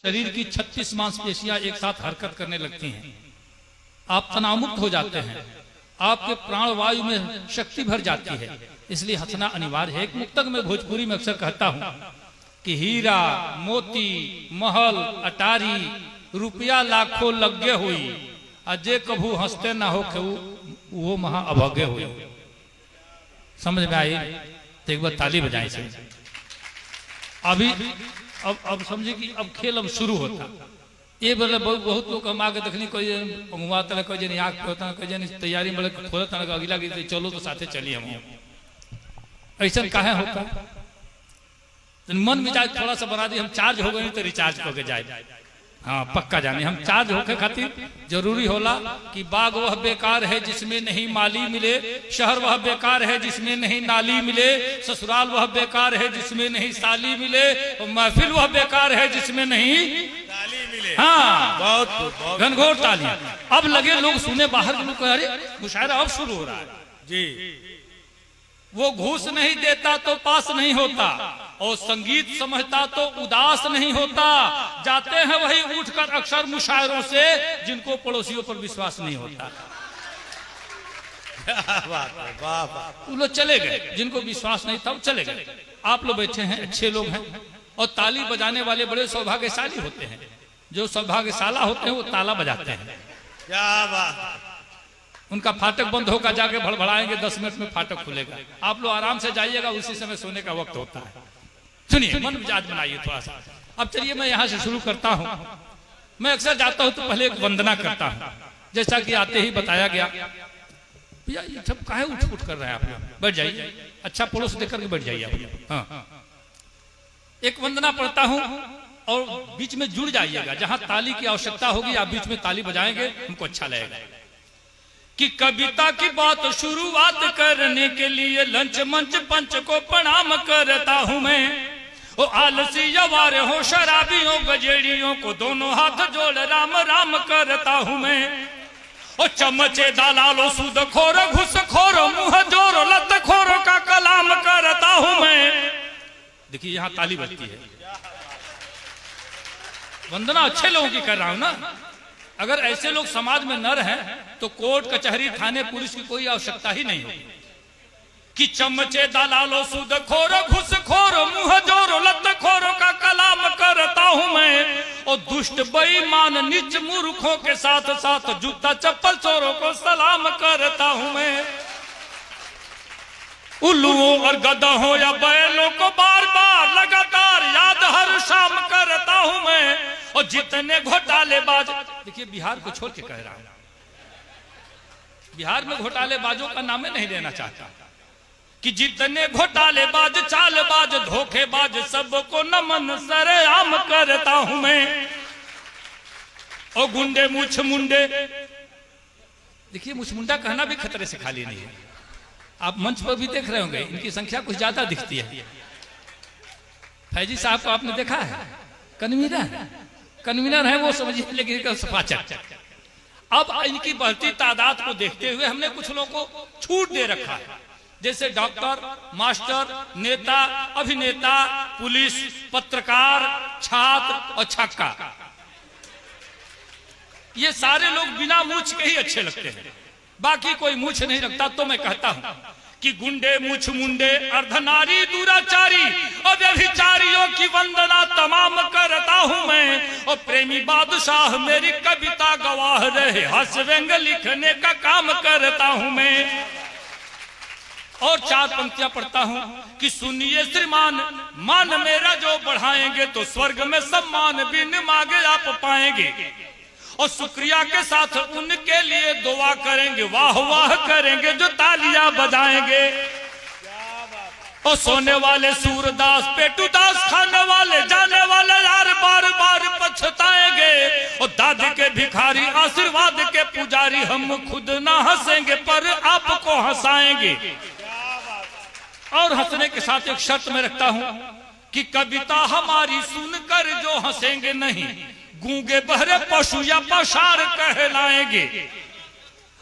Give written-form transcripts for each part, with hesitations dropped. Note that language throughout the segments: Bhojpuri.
शरीर की 36 मांसपेशियां एक साथ हरकत करने लगती हैं, आप तनावमुक्त हो जाते हैं, आपके प्राणवायु में शक्ति भर जाती है, इसलिए हंसना अनिवार्य है। एक मुक्तक में भोजपुरी में अक्सर कहता हूं कि हीरा मोती महल अटारी रुपया लाखों लगे हुई, अजय कभू हंसते ना हो वो महा अभाग्य हुई। समझ में आई? तो एक बार ताली बजाएं से। अभी अब समझे कि अब खेल अब शुरू होता। ये बोले बहुत लोग हम आगे देखनी, कोई पंगुआता है, कोई जन आग पे होता है, कोई जन तैयारी में खोलता है, अगला गीत चलो तो साथे चलिए हम। ऐसा काहे होता? तो मन मिजाज थोड़ा सा बना दी, हम चार्ज हो गए तो रिचार्ज होके जाए। हाँ पक्का जाने, हम चार्ज होके खातिर जरूरी होला कि बाग वह बेकार है जिसमें नहीं माली मिले, शहर वह बेकार है जिसमें नहीं नाली मिले, ससुराल वह बेकार है जिसमें नहीं साली मिले, और महफिल वह बेकार है जिसमें नहीं ताली मिले। हाँ बहुत घनघोर ताली। अब लगे लोग सुने, बाहर के लोग कह अरे मुशायरा अब शुरू हो रहा है जी। वो घूस नहीं देता तो पास नहीं होता, और संगीत समझता तो उदास नहीं होता, जाते हैं वही उठकर अक्सर मुशायरों से जिनको पड़ोसियों पर विश्वास नहीं होता। वो लोग चले गए, जिनको विश्वास नहीं था वो चले गए। आप लोग बैठे हैं, अच्छे लोग हैं, और ताली बजाने वाले बड़े सौभाग्यशाली होते हैं। जो सौभाग्यशाला होते हैं वो ताला बजाते हैं। क्या बात! उनका फाटक बंद होगा, जाके भड़भड़ाएंगे, 10 मिनट में फाटक खुलेगा। आप लोग आराम से जाइएगा, उसी समय सोने का वक्त होता है। सुनिए, मन मिजाज बनाइए थोड़ा सा। अब चलिए मैं यहाँ से शुरू करता हूँ। मैं अक्सर जाता हूँ तो पहले एक वंदना करता हूँ, जैसा कि आते ही बताया गया। भैया ये सब काहे उठ कर रहे हैं आप लोग? बैठ जाइए, अच्छा पड़ोस देख करके बैठ जाइए आप। हाँ, एक वंदना पढ़ता हूँ और बीच में जुड़ जाइएगा। जहाँ ताली की आवश्यकता होगी आप बीच में ताली बजाएंगे, हमको अच्छा लगेगा। कि कविता की बात शुरुआत करने के लिए लंच मंच पंच को प्रणाम करता हूँ मैं। ओ आलसी यवार हो शराबियों गजेड़ियों को दोनों हाथ जोड़ राम राम करता हूँ मैं। ओ चमचे दलालो सूद खोरो घुस खोरो मुँह जोरो लत खोरो का कलाम करता हूँ मैं। देखिए यहाँ ताली बजती है। वंदना अच्छे लोगों की कर रहा हूँ ना। अगर ऐसे लोग समाज में न रहें तो कोर्ट कचहरी थाने पुलिस की कोई आवश्यकता ही नहीं होगी। कि चमचे दलालो सूद खोरो घुस खोरो मुँह जोरो लत खोरो का कलाम करता हूँ मैं। और दुष्ट बेईमान नीच मूर्खों के साथ साथ जूता चप्पल चोरों को सलाम करता हूँ मैं। उल्लुओं और गधाओं या बैलों को बार बार लगातार याद हर शाम करता हूँ मैं। और जितने घोटालेबाज, देखिए बिहार को छोड़ के कह रहा हूं, बिहार में घोटालेबाजों का नाम नहीं लेना चाहता। कि जितने घोटालेबाज चालबाज धोखेबाज सबको नमन सरेआम करता हूं मैं। और गुंडे मुछ मुंडे, देखिए मुछ मुंडा कहना भी खतरे से खाली नहीं है। आप मंच पर भी देख रहे होंगे, इनकी संख्या कुछ ज्यादा दिखती है। फैजी साहब को आपने देखा है, कन्वीनर है वो समझिए, लेकिन सफाचक। अब इनकी बढ़ती तादाद को देखते हुए हमने कुछ लोगों को छूट दे रखा है, जैसे डॉक्टर, मास्टर, नेता, अभिनेता, पुलिस, पत्रकार, छात्र और छक्का। ये सारे लोग बिना मूछ के ही अच्छे लगते हैं, बाकी कोई मूछ नहीं रखता। तो मैं कहता हूं कि गुंडे मुछ मुंडे अर्धनारी दुराचारी और व्यभिचारियों की वंदना तमाम करता हूं मैं। और प्रेमी बादशाह मेरी कविता गवाह रहे, हास्य व्यंग लिखने का काम करता हूं मैं। और 4 पंक्तियां पढ़ता हूं कि सुनिए श्रीमान, मान मेरा जो बढ़ाएंगे तो स्वर्ग में सम्मान बिन मांगे आप पाएंगे। और शुक्रिया के साथ उनके लिए दुआ करेंगे, वाह वाह करेंगे जो तालियां बजाएंगे। और सोने वाले सूरदास पेटूदास, खाने वाले जाने वाले यार बार बार पछताएंगे। और दादी के भिखारी आशीर्वाद के पुजारी, हम खुद ना हंसेंगे पर आपको हंसाएंगे। और हंसने के साथ एक शर्त में रखता हूं कि कविता हमारी सुनकर जो हंसेंगे नहीं, गूंगे बहरे पशु या पशार कहलाएंगे।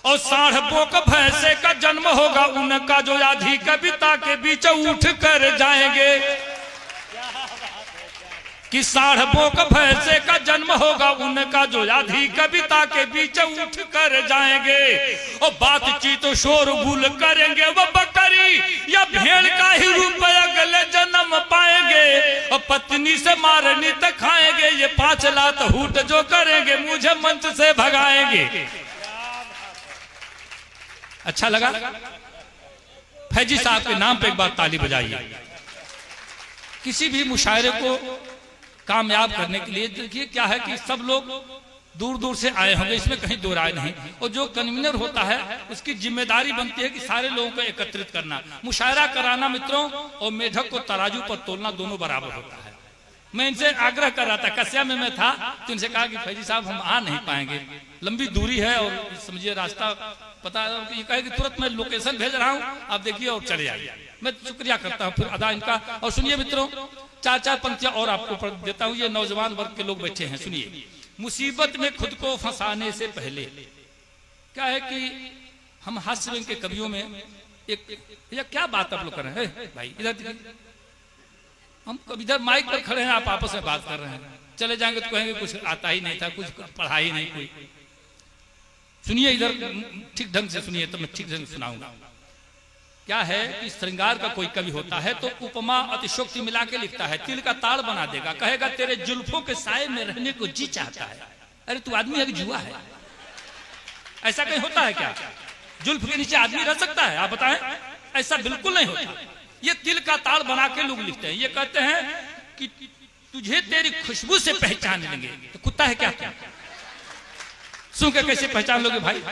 और साढ़ बोक भैंसे का जन्म होगा उनका, जो आधी कविता के बीच उठ कर जाएंगे। कि साढ़बों का भैंसे का जन्म होगा उनका जो आधी कविता के बीच उठ कर जाएंगे और बातचीत शोर गुल करेंगे वो बकरी या भेड़ का ही रूप अगले जन्म पाएंगे और पत्नी से मारनी तक खाएंगे ये 5 लात हूट जो करेंगे मुझे मंच से भगाएंगे। अच्छा लगा? फैजी साहब के नाम पे एक बार ताली बजाइए। किसी भी मुशायरे को कामयाब करने के लिए देखिए क्या है कि सब लोग दूर दूर से आए होंगे, इसमें कहीं दो राय नहीं। और जो कन्वीनर होता है उसकी जिम्मेदारी बनती है कि सारे लोगों को एकत्रित करना, मुशायरा कराना मित्रों, और मेढक को तराजू पर तोलना दोनों बराबर होता है। मैं इनसे आग्रह कर रहा था, कस्या में मैं था तो इनसे कहा कि फैजी साहब हम आ नहीं पाएंगे, लंबी दूरी है और समझिए रास्ता पता है। ये कहे कि तुरंत मैं लोकेशन भेज रहा हूँ, आप देखिए और चले जाइए। मैं शुक्रिया करता हूँ फिर अदा इनका। और सुनिए मित्रों, 4 पंक्तियां और आपको पढ़ देता हूँ। ये नौजवान वर्ग के लोग बैठे हैं, सुनिए। मुसीबत में खुद को फंसाने से पहले, क्या है कि हम हास्य रंग के कवियों में एक या क्या बात आप लोग कर रहे हैं भाई, इधर हम इधर माइक पर खड़े हैं, आप आपस में बात कर रहे हैं, चले जाएंगे तो कहेंगे कुछ आता ही नहीं था, कुछ पढ़ा ही नहीं कोई। सुनिए इधर ठीक ढंग से सुनिए तो मैं ठीक ढंग से सुनाऊंगा। क्या है कि श्रृंगार का कोई कवि होता है तो उपमा अतिशोक्ति मिला के लिखता है, तिल का ताड़ बना देगा, कहेगा तेरे जुल्फों के साए में रहने को जी चाहता है। अरे तू आदमी है कि जुआ है? ऐसा कहीं होता है क्या? जुल्फ के नीचे आदमी रह सकता है? आप बताएं, ऐसा बिल्कुल नहीं होता। ये तिल का ताड़ बना के लोग लिखते हैं। ये कहते हैं कि तुझे तेरी खुशबू से पहचान लेंगे। तो कुत्ता है क्या? सुन के कैसे पहचान लोगे भाई?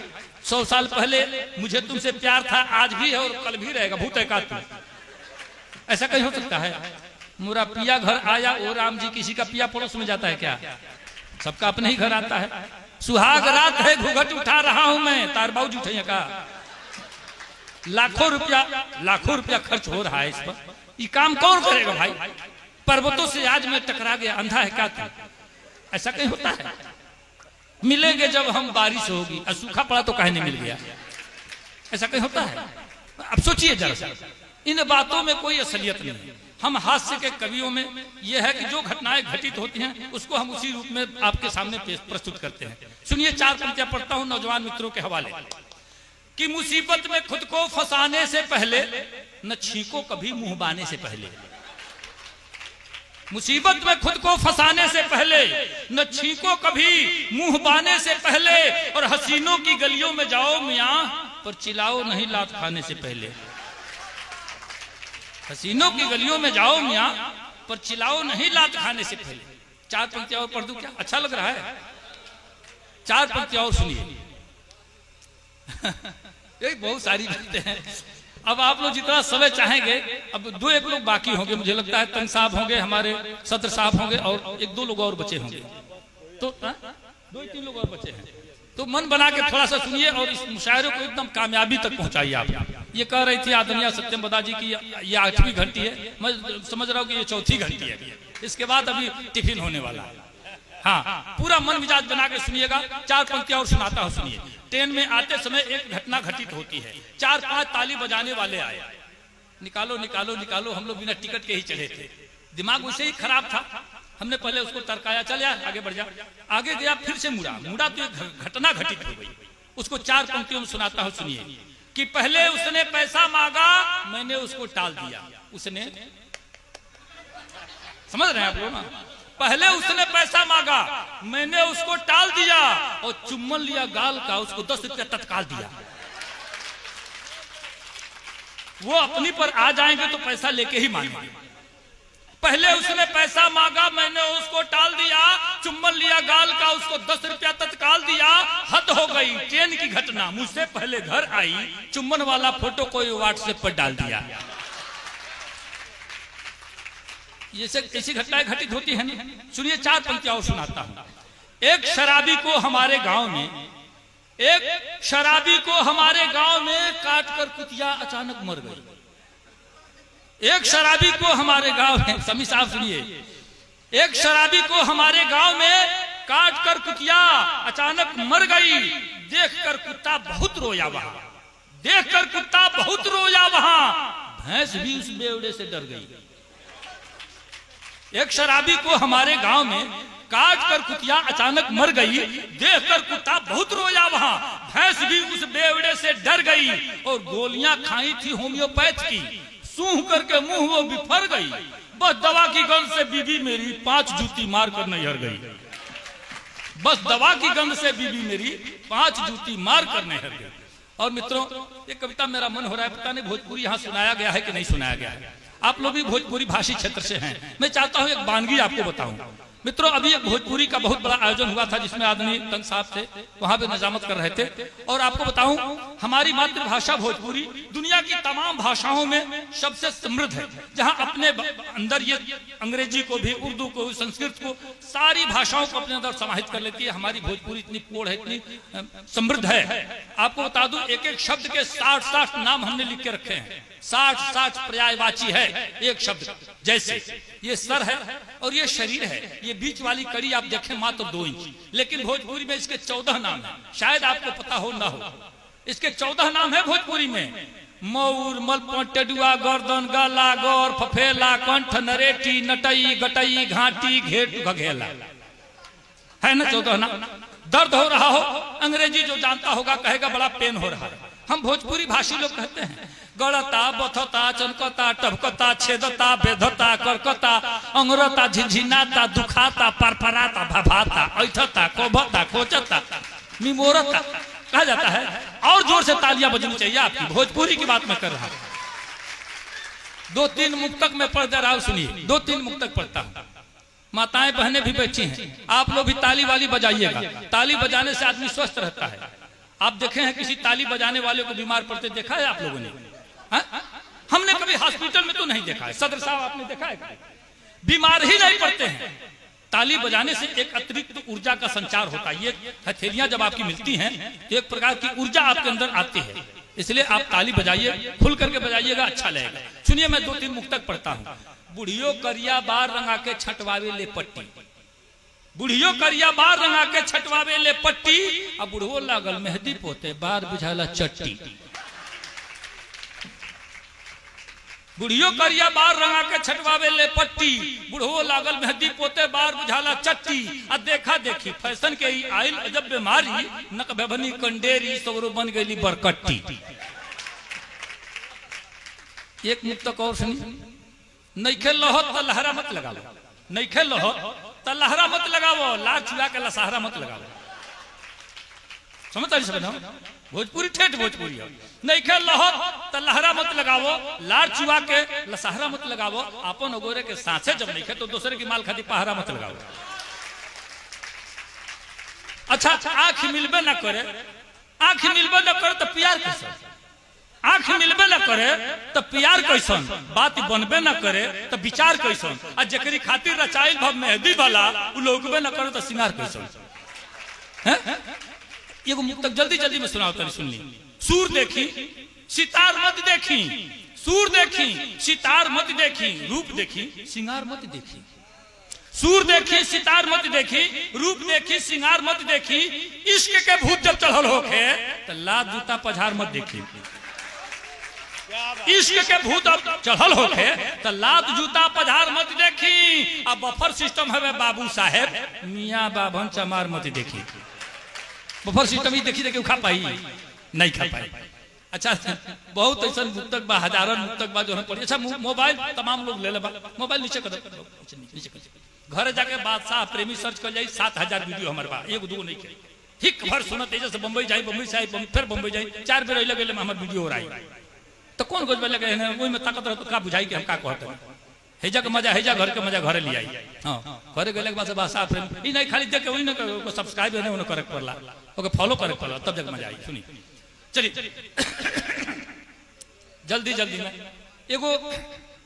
100 साल पहले मुझे तुमसे प्यार था, आज भी है और कल भी रहेगा, भूत है का तू? ऐसा कहीं हो सकता है? मेरा पिया घर आया, ओ राम जी, किसी का पिया पड़ोस में जाता है क्या? सबका अपने ही घर आता है। सुहाग रात है, घूंघट उठा रहा हूं मैं, तार बाउज उठे का। लाखों रुपया खर्च हो रहा है इस पर। ये काम कौन करेगा भाई? पर्वतों से आज मैं टकरा गया, अंधा है क्या तू? ऐसा कहीं होता है? मिलेंगे जब हम बारिश होगी, और सूखा पड़ा तो कहने मिल गया। ऐसा कहीं होता है? अब सोचिए जरा, इन बातों में कोई असलियत नहीं। हम हास्य के कवियों में यह है कि जो घटनाएं घटित होती हैं उसको हम उसी रूप में आपके सामने प्रस्तुत करते हैं। सुनिए 4 पंक्तियां पढ़ता हूं नौजवान मित्रों के हवाले। कि मुसीबत में खुद को फंसाने से पहले न छींको कभी मुंह बाने से पहले। मुसीबत में खुद को फंसाने से पहले न छींको कभी मुंह बाने से पहले, और हसीनों की गलियों में जाओ मियां पर चिल्लाओ नहीं लात खाने से पहले। हसीनों की गलियों में जाओ मियां पर चिल्लाओ नहीं लात खाने से पहले। 4 पंक्तियां और पढ़ दूं क्या? अच्छा लग रहा है? 4 पंक्तियां और सुनिए। एक बहुत सारी बातें हैं। अब आप लोग जितना समय चाहेंगे, अब 2-1 लोग बाकी होंगे, मुझे लगता है तंग साहब होंगे, हमारे सत्र साहब होंगे, और 1-2 लोग और बचे होंगे। तो 2-3 लोग और बचे हैं। तो मन बना के थोड़ा सा सुनिए और इस मुशायरे को एकदम कामयाबी तक पहुंचाइए आप। ये कह रही थी आदरणीय सत्यम बदा जी की ये 8वीं घंटी है, मैं समझ रहा हूँ कि ये 4थी घंटी है। इसके बाद अभी टिफिन होने वाला है। हाँ, पूरा मन मिजाज बना के सुनिएगा। 4 पंक्तियां और सुनाता हूँ, सुनिए। ट्रेन में आते समय एक घटना घटित होती है। 4-5 ताली बजाने वाले आए, निकालो निकालो निकालो। हम लोग बिना टिकट के ही चढ़े थे, दिमाग उसे ही खराब था। हमने पहले उसको तरकाया, चल यार आगे बढ़ जा। आगे गया, फिर से मुड़ा तो एक घटना घटित हो गई। उसको 4 पंक्तियों में सुनाता हूँ, सुनिए। कि पहले उसने पैसा मांगा, मैंने उसको टाल दिया। उसने, समझ रहे हैं आप लोग ना? पहले उसने पैसा मांगा, मैंने उसको टाल दिया, और चुम्बन लिया गाल का, उसको 10 रुपया तत्काल दिया। वो अपनी पर आ जाएंगे तो पैसा लेके ही मांगेंगे। पहले उसने पैसा मांगा, मैंने उसको टाल दिया, चुम्बन लिया गाल का, उसको 10 रुपया तत्काल दिया। हद हो गई, ट्रेन की घटना मुझसे पहले घर आई, चुम्बन वाला फोटो कोई व्हाट्सएप पर डाल दिया। ये ऐसी घटनाएं घटित होती है ना। सुनिए 4 पंक्तियां और सुनाता हूं। एक शराबी को हमारे गांव में काट कर कुतिया अचानक मर गई। एक शराबी को हमारे गांव में, समी साहब सुनिए, एक शराबी को हमारे गांव में काट कर कुतिया अचानक मर गई। देखकर कुत्ता बहुत रोया वहां, देखकर कुत्ता बहुत रोया वहां, भैंस भी उस बेवड़े से डर गई। एक शराबी को हमारे गांव में काट कर कुतिया अचानक मर गई, देखकर कुत्ता बहुत रोया, वहां भैंस भी उस बेवड़े से डर गई और गोलियां खाई थी होम्योपैथ की, सूंघ करके मुंह वो बिफर गई। बस दवा की गंध से बीबी मेरी 5 जूती मार कर नैहर गई। बस दवा की गंध से बीबी मेरी 5 जूती मार कर नैहर गई। और मित्रों, ये कविता मेरा मन हो रहा है, पता नहीं भोजपुरी यहाँ सुनाया गया है कि नहीं सुनाया गया है। आप लोग भी भोजपुरी भाषी क्षेत्र से हैं, मैं चाहता हूँ एक वानगी आपको बताऊं। मित्रों, अभी एक भोजपुरी का बहुत बड़ा आयोजन हुआ था जिसमें आदमी तंग साहब थे, वहां पे निजामत कर रहे थे। और आपको बताऊं, हमारी मातृभाषा भोजपुरी दुनिया की तमाम भाषाओं में सबसे समृद्ध है, जहां अपने अंदर ये अंग्रेजी को भी, उर्दू को, संस्कृत को, सारी भाषाओं को अपने अंदर समाहित कर लेती है। हमारी भोजपुरी इतनी पोड़ है, इतनी समृद्ध है। आपको बता दूं, एक एक शब्द के 60 नाम हमने लिख के रखे हैं। 60 पर्यायवाची है एक शब्द। जैसे ये सर है और ये शरीर है, ये बीच वाली कड़ी आप देखें मात्र 2 इंच, लेकिन भोजपुरी में इसके 14 नाम है। शायद आपको पता हो ना हो, इसके 14 नाम है भोजपुरी में। मऊर, मलपट, टेडुआ, गर्दन, गला, गौर, फफेला, कंठ, नरेटी, नटई, गटई, घाटी, घेट, घघेला, है ना 14 नाम। दर्द हो रहा हो, अंग्रेजी जो जानता होगा कहेगा बड़ा पेन हो रहा है। हम भोजपुरी भाषी लोग कहते हैं गड़ता, बथता, चनकता, टभकता, छेदता, बेधता, करकता, अंगरता, झिझिनाता, दुखाता, परपराता, भभाता, ऐठता, कोभता, खोचता, मिमोरता कहा जाता है। और जोर से तालियां बजनी चाहिए आपकी, भोजपुरी की बात मैं कर रहा हूं। 2-3 मुक्तक में पढ़ दे रहा हूं, सुनिए। 2-3 मुक्तक पढ़ता हूं। माताएं बहनें भी बैठी हैं, आप लोग भी ताली वाली बजाइएगा। ताली बजाने से आदमी स्वस्थ रहता है। आप देखे हैं किसी ताली बजाने वाले को बीमार पड़ते देखा है आप लोगों ने? हमने कभी हॉस्पिटल में तो नहीं देखा है। सदर साहब आपने देखा है? बीमार ही नहीं पड़ते हैं। ताली बजाने से एक अतिरिक्त ऊर्जा का संचार होता है। ये हथेलियां जब आपकी मिलती हैं तो एक प्रकार की ऊर्जा आपके अंदर आती है, इसलिए आप ताली बजाइए, खुल करके बजाइएगा, अच्छा लगेगा। सुनिए, मैं 2-3 मुक्तक पढ़ता हूँ। बुढ़ियो करिया बार रंगा के छटवावे ले पट्टी, बुढ़ियो करिया बार रंगा के छटवावे ले पट्टी, अब बुढ़वो लागल मेहंदी पोते बार बुझाला चट्टी। बुढ़ियो करिया बार रंगा के छटवावे ले पट्टी, बुढ़वो लागल मेहंदी पोते बार बुझाला चट्टी। आ देखा देखी फैशन के ही आइल अजब बीमारी, नक बेभनी कंडेरी सगरो बन गई बरकट्टी। एक मुक्तक और सुनी। नइखे लहो तो लहरा मत लगाओ, नइखे लहो तो लहरा मत लगाओ, लाल चुआ के लसहरा मत लगाओ। समझता नहीं? भोजपुरी ठेठ भोजपुरी है। नइखे लहो तो लहरा मत लगाओ, लाल चुआ के लसहरा मत लगाओ। अपन ओगोरे के सांसे जब नइखे तो दूसरे की माल खाती पहरा मत लगाओ। अच्छा, आंख मिलबे न करे, आंख मिलबे न करे तो प्यार कैसन? आंख मिलबे न करे तो प्यार कैसन? बात बनबे न करे तो विचार कैसन? आ जकरी खातिर रचाइल भव मेहंदी वाला उ लोगबे न करे तो सिंगार कैसन? एगो मुक्तक जल्दी जल्दी में सुनाओ, तनी सुन ली। सूर देखी सितार मत देखी, सूर देखी सितार मत देखी, रूप देखी सिंगार मत देखी। सूर देखी सितार मत देखी, रूप देखी सिंगार मत देखी। इश्क के भूत जब चढ़ल होके तो लात जूता पझार मत देखी। इश्क के भूत अब चढ़ल होके तो लात जूता पझार मत देखी। अब बफर सिस्टम है बाबू साहेब, मियाँ बाभन चमार मत देखी। बफर सिस्टम ही देखी देखी खा पाई नहीं खा पाई। अच्छा, बहुत ऐसा मुक्तक बा, हजारों मुक्तक बा जो हम पढ़ी। अच्छा, मोबाइल तमाम लोग ले ले, मोबाइल नीचे कर, नीचे कर। घर जाके बादशाह प्रेमी सर्च कर जाई, 7000 वीडियो हमारे बा, एगो दूगो नहीं के। हिक भर सुनत है, जैसे बम्बई जाई, बम्बई से आई, फिर बम्बई जाई, 4 बेर लगे हमार वीडियो हो रहा है। तो कौन गोज लगे हैं वही में ताकत रहता का बुझाई के हम का कहते हैं। हेजा के मजा, हेजा घर के मजा घरे ले आई। हाँ, घरे गले के बाद बादशाह प्रेमी नहीं खाली देख के वही ना सब्सक्राइब नहीं करे पड़ला, ओके फॉलो करे पड़ला, तब जग मजा आई। सुनी चलिए जल्दी जल्दी में एगो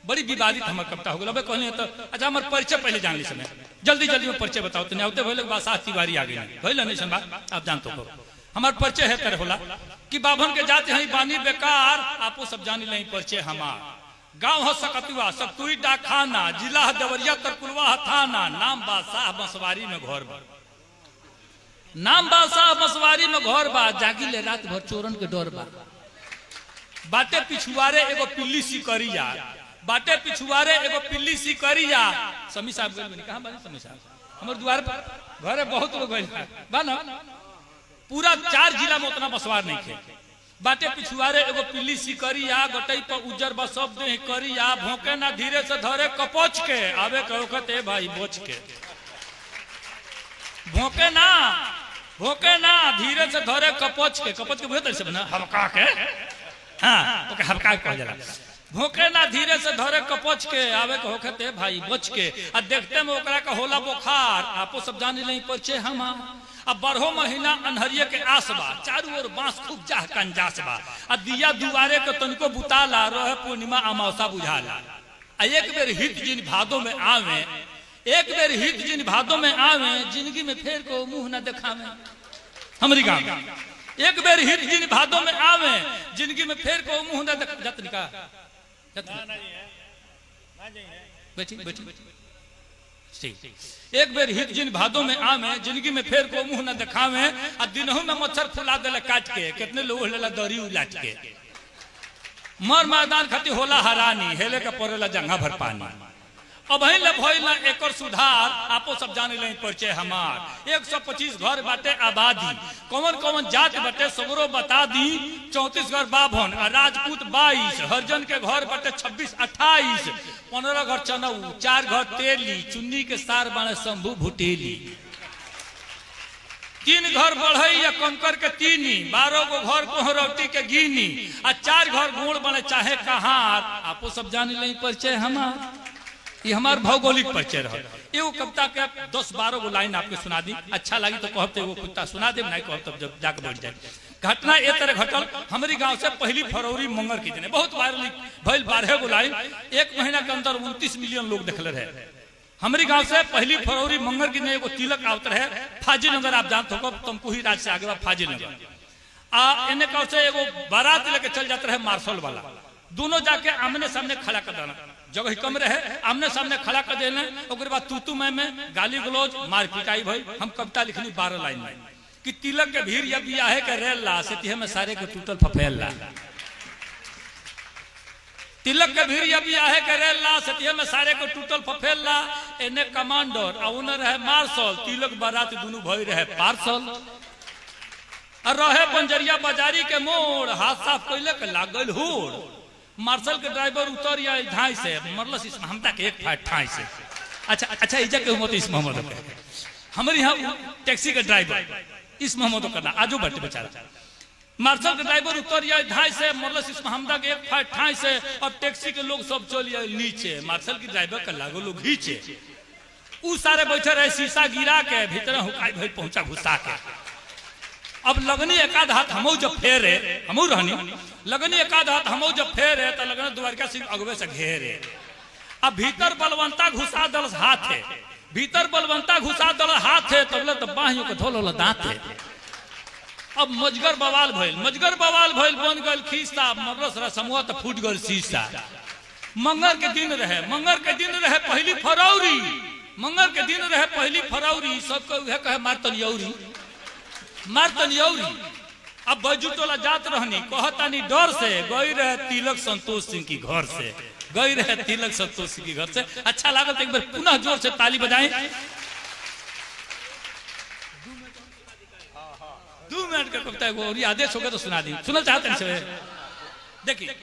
बड़ी विवादित हमारे कविता हो गया कहने तो। अच्छा, हमारे परिचय पहले जान ली समय, जल्दी जल्दी में परिचय बताओ। तो नहीं भले बादशाह तिवारी आ गई भले नहीं बात आप जानते हो। हमारे परिचय है तरह होला कि बाभन के जाते हैं बानी बेकार, आपो सब जानी नहीं परिचय हमार। गांव है सकतुआ, सकतुई डाकखाना, जिला देवरिया तरकुलवा थाना। नाम बादशाह बंसवारी में घर बा, नाम बादशाह बंसवारी में घर बा। जागी ले रात भर चोरन के डर बा। बाटे पिछुआरे एगो पिल्ली सिकरिया, बाटे पिछुआरे एगो पिल्ली सिकरिया। समी साहब गइल बनी, कहां बानी समी साहब? हमर द्वार पर घरे बहुत लोग गइल बा ना, पूरा 4 जिला में उतना बसवार नहीं थे। बाटे पिछुआरे एगो पिल्ली सिकरिया, गटई पर उज्जर बा सब दे करिया, भौंके ना धीरे से धरे कपोच के, आवे कहो कहते भाई बोच के, भौंके ना धीरे से धरे कपोच के बुझे से बना हबका के, हां ओके हबका के कह जाला। भौंके ना धीरे से धरे कपोच के, आवे कहो कहते भाई बोच के। आ देखते में ओकरा का होला बुखार, आपो सब जाने नहीं परिचय हम। अब 12 महीना अनहरिये के आसबा, चारू ओर बांस खूब जाह कंजास बा। आ दिया दुआरे के तनिको बुताला, रहे पूर्णिमा अमावसा बुझाला। आ एक बेर हित जिन भादों में आवे, एक बेर हित जिन भादों में आवे, जिंदगी में फेर को मुंह न दिखावे। हमरी गांव एक बेर हित जिन भादों में आवे, जिंदगी में फेर को मुंह न दिखा। जतनी का बेटी एक बेर हित जिन भादों में आवे, जिंदगी में फेर को मुंह न दिखावे। आ दिनों में मच्छर फुला देला काट के, कितने लोग लेला दरी उलाट के। मर मैदान खाती होला हरानी, हेले का पड़ेला जंगा भर पानी। अब ही भइल एकर सुधार, आपो सब जाने ले परिचय हमार। 125 घर बाटे आबादी, कौन कौन जात बाटे सगरो बता दी। 34 घर बाभन, राजपूत 22, हरजन के घर बाटे 26 28, 15 घर चनऊ, 4 घर तेली, चुन्नी के सार बाने शंभू भुटेली। 3 घर बढ़ई या कंकर के तीनी, 12 गो घर कोहरौटी के गिनी, आ 4 घर गोड़ बने चाहे कहार। आपो सब जाने ले परिचय हमार। ये हमार भौगोलिक परिचय रहा। एगो कविता के 10-12 गो लाइन आपके सुना दी, अच्छा लगी तो कहते वो कविता सुना दे, नहीं कहब तब जब जाके बैठ जाए। घटना ए तरह घटल, हमारी गांव से 1 फरवरी मंगर के दिन, बहुत वायरल भइल 12 गो लाइन, 1 महीना के अंदर 29 मिलियन लोग देखले रहे। हमारी गांव से 1 फरवरी मंगर के दिन एगो तिलक आवत रहे, फाजिल नगर, आप जानते हो तुमको ही राज से आगे फाजिल नगर। आ इन्हें गांव से एगो बारात लेके चल जाते रहे मार्शल वाला, दोनों जाके आमने सामने खड़ा कर देना, जगह कम रहे, आमने सामने खड़ा कर देना। ओकरे बाद तू मैं गाली गलौज मार पिटाई भाई। हम कविता लिखनी 12 लाइन में कि तिलक के भीड़ या बियाहे के रेला, से में सारे के टूटल फफेला। तिलक के भीड़ या बियाहे के रेला, से में सारे के टूटल फफेला। एने कमांडर आ उन्हें रहे मार्शल, तिलक बारात दोनों भई रहे पार्सल। और रहे बंजरिया बाजारी के मोड़, हाथ साफ कैले के लागल होड़। मार्शल के ड्राइवर उतर या ढाई से मरलस इस हमता के 1 फाइट ठाई से। अच्छा इजा के मत इस मोहम्मद के, हमारे यहाँ टैक्सी के ड्राइवर इस मोहम्मद करना आजो बैठे बेचारा। मार्शल के ड्राइवर उतर या ढाई से मरलस इस हमता के 1 फाइट ठाई से। और टैक्सी के लोग सब चल नीचे, मार्शल के ड्राइवर का लागो लोग घीचे। उ सारे बैठे रहे शीशा गिरा के, भीतर हुकाई भाई पहुंचा घुसा के। अब लगनी एकाध हाथ हमो जब फेरे, हमो रहनी लगनी एकाध हाथ हमो जब फेरे, तो लगना द्वारका सिंह अगवे से घेरे। अब भीतर बलवंता घुसा दल हाथ है, भीतर बलवंता घुसा दल हाथ है, तबले तो बाहियों के धोल दांत है। अब मजगर बवाल भइल बन गल खीसा, मरस रहा समूह तो फूट गल शीशा। मंगर के दिन रहे 1 फरवरी, मंगर के दिन रहे 1 फरवरी। सबको उहे कहे मारतन यौरी। अब बैजू टोला जात रहनी, कहतानी डर से, गई रहे तिलक संतोष सिंह की घर से, गई रहे तिलक संतोष सिंह की घर से। अच्छा लागत, एक बार पुनः जोर से ताली बजाएं। 2 मिनट का कविता और आदेश होगा तो सुना दी, सुनना चाहते हैं। देखिए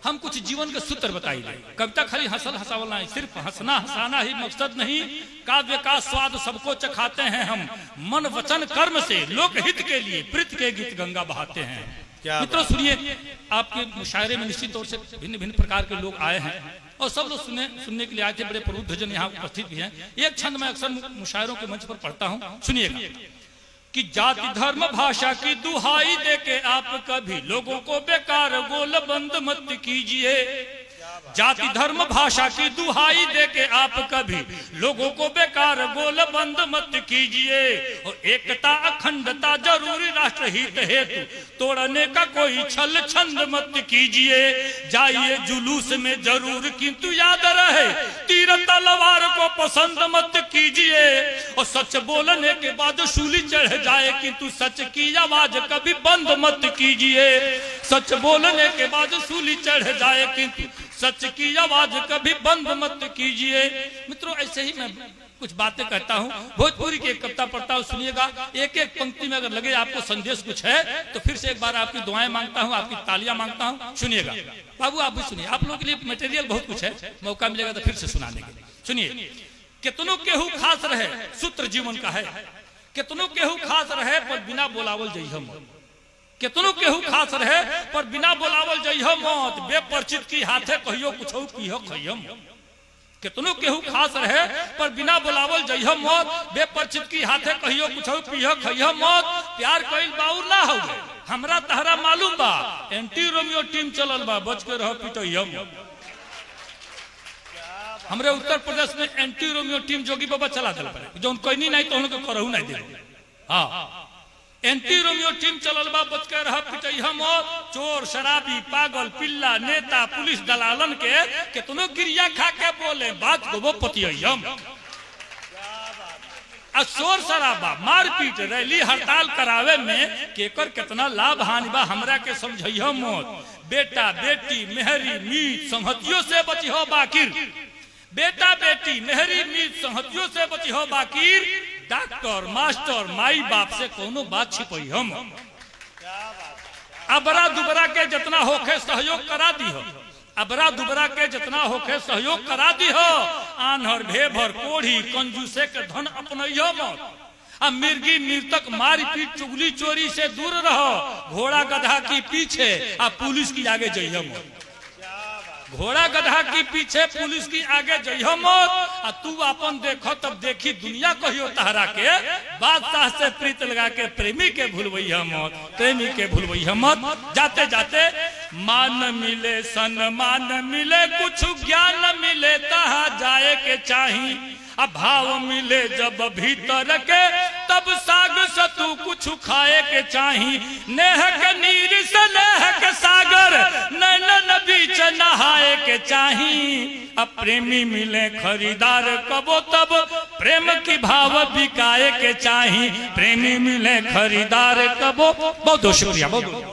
हम कुछ जीवन के सूत्र बताइए। कविता खाली हंसल हंसावला नहीं, सिर्फ हंसना हंसाना ही मकसद नहीं। काव्य का स्वाद सबको चखाते हैं हम, मन वचन कर्म से लोकहित के लिए प्रीत के गीत गंगा बहाते हैं। मित्रों सुनिए, आपके मुशायरे में निश्चित तौर से भिन्न भिन्न प्रकार के लोग आए हैं और सब लोग सुनने के लिए आए थे। बड़े प्रबुद्ध जन यहाँ उपस्थित भी हैं। एक छंद मैं अक्सर मुशायरों के मंच पर पढ़ता हूँ, सुनिएगा कि जाति धर्म भाषा की दुहाई देके आप कभी लोगों को बेकार गोल बंद मत कीजिए। जाति धर्म भाषा की दुहाई देके आप कभी लोगों को बेकार गोल बंद मत कीजिए। और एकता अखंडता जरूरी राष्ट्र हित हेतु तोड़ने का कोई छल छंद मत कीजिए। जाइए जुलूस में जरूर किंतु याद रहे तीर तलवार को पसंद मत कीजिए। और सच बोलने के बाद सूली चढ़ जाए किंतु सच की आवाज कभी बंद मत कीजिए। सच बोलने के बाद सूली चढ़ जाए किंतु सच की आवाज कभी बंद मत कीजिए। मित्रों ऐसे ही मैं कुछ बातें कहता हूँ, भोजपुरी की एक कविता पढ़ता हूँ, सुनिएगा। एक एक पंक्ति में अगर लगे आपको संदेश कुछ है तो फिर से एक बार आपकी दुआएं मांगता हूँ, आपकी तालियां मांगता हूँ। सुनिएगा बाबू, आप भी सुनिए, आप लोगों के लिए मटेरियल बहुत कुछ है, मौका मिलेगा तो फिर से सुनाने के लिए। सुनिए। कितनों केहू खास रहे सूत्र जीवन का है, कितनों केहू खास रहे पर बिना बोलावल जइह मौत। कितनों केहू खास रहे पर बिना बोलावल जइह मौत, बेपरिचित की हाथे कहियो कुछ पीह खइह मौत। कितनों केहू खास रहे पर बिना बुलावल जइह मौत, बेपरिचित की हाथे कहियो कुछ पीह खइह मौत। प्यार कइल बाउर ना हो हमरा तहरा मालूम बा, एंटी रोमियो टीम चलल बा, बच के रह पिटइह। हमरे उत्तर प्रदेश में एंटी रोमियो टीम जोगी बाबा चला दिल पड़े, जो कोई नहीं तो उनको करहु नहीं दे। हाँ, एंटी रोमियो टीम चलल बा, बच के रह पिटइह मौत। चोर शराबी पागल पिल्ला नेता पुलिस दलालन के कितनो गिरिया खा के बोले बात को वो पतियम। शोर शराबा मारपीट रैली हड़ताल करावे में केकर कितना लाभ हानि बा हमरा के समझइह मौत। बेटा बेटी मेहरी मीत संहतियों से बचिहो बाकिर, बेटा बेटी मेहरी मीत संहतियों से बचिहो बाकिर। डॉक्टर मास्टर माई बाप से कोनो बात छिपई हम। अबरा दुबरा के जितना होखे सहयोग करा दी हो, अबरा दुबरा के जितना होखे सहयोग करा दी हो। आन्हर भेभर कोढ़ी कंजूसे के धन अपनइहो मत। अब मिर्गी मृतक मारी पीट चुगली चोरी से दूर रहो। घोड़ा गधा की पीछे अब पुलिस की आगे जइह मत। घोड़ा गधा की पीछे पुलिस की आगे जइह मत। आ तू अपन देखो तब देखी दुनिया कहियो तहरा के। बादशाह से प्रीत लगा के प्रेमी के भूलवइह मत, प्रेमी के भूलवइह मत। जाते जाते मान मिले सम्मान मिले कुछ ज्ञान मिले तहा जाए के चाही। अभाव मिले जब भीतर के तब साग सतु कुछ खाए के चाही। नेह के नीर से नेह के सागर नैनन बीच नहाए के चाही। अब प्रेमी मिले खरीदार कबो तब प्रेम की भाव बिकाए के चाही। प्रेमी मिले खरीदार कबो। बहुत बहुत शुक्रिया, बहुत